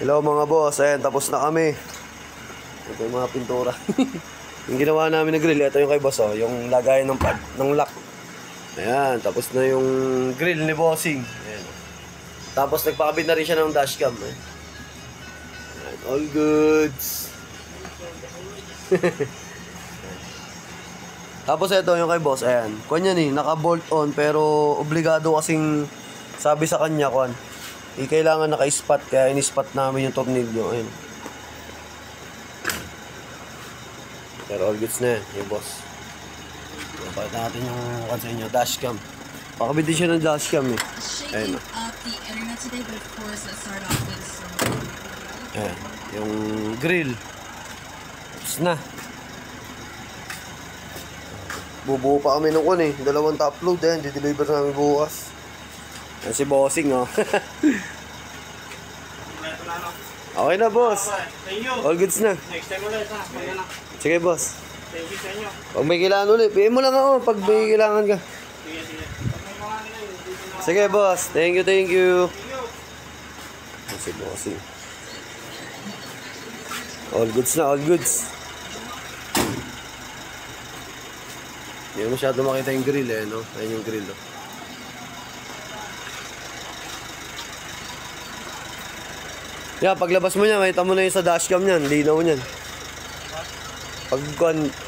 Hello mga boss, ayan, tapos na kami. Ito yung mga pintura. Yung ginawa namin na grill, ito yung kay boss, oh, yung lagayan ng pad, ng lock. Ayan, tapos na yung grill ni bossing. Ayan. Tapos nagpakabit na rin siya ng dashcam. Ayan, all goods. Tapos ito yung kay boss, ayan. Kuwan yan naka-bolt on, pero obligado kasing sabi sa kanya, kuwan. Kailangan naka-spot, kaya in-spot namin yung tornilyo. Ayun. Pero all goods na yan, yung boss. Pakita natin yung sa inyo, dashcam. Pakabit din siya ng dashcam eh. Ayun. Ayan, yung grill. Tapos na. Bubuo pa kami nung kun eh. 2 top load eh. Di-deliver namin bukas. Yan si bossing, oh. Okay na, boss. All goods na. Next time ulit, ha? Sige, boss. Thank you sa inyo. Pag may kailangan ulit, PM mo lang ako pag may kailangan ka. Sige, sige. Pag may mga nila yun, dito na. Sige, boss. Thank you, thank you. Thank you. Si bossing. All goods na, all goods. Hindi mo masyado makita yung grill eh, no? Ayun yung grill, oh. Yeah, paglabas mo niya, makita mo na yung sa dashcam niyan, linaw niyan. Pag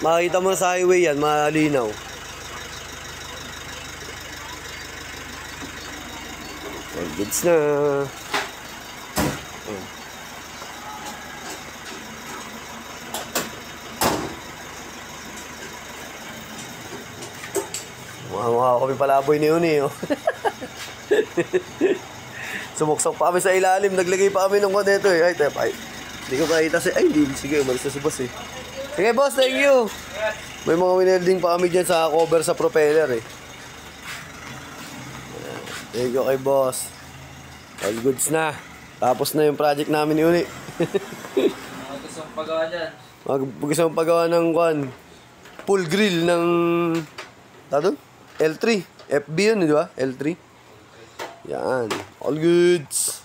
makita mo na sa highway yan, malinaw. All goods na. Mukha kami palaboy ni Uni, oh. Sumuksak pa kami sa ilalim, naglagay pa kami ng kwan dito eh. Ay, tep, ay. Hindi ko makita si... Ay, hindi. Sige, umalis na si boss eh. Sige, boss, thank you. May mga winelding pa kami dyan sa cover sa propeller eh. Thank you kay boss. All goods na. Tapos na yung project namin ni Uni. Gusto mong pagawa dyan? Gusto mong pagawa ng kwan. Full grill ng... Tado? L3. FB yun, di ba? L3. Yan. All goods.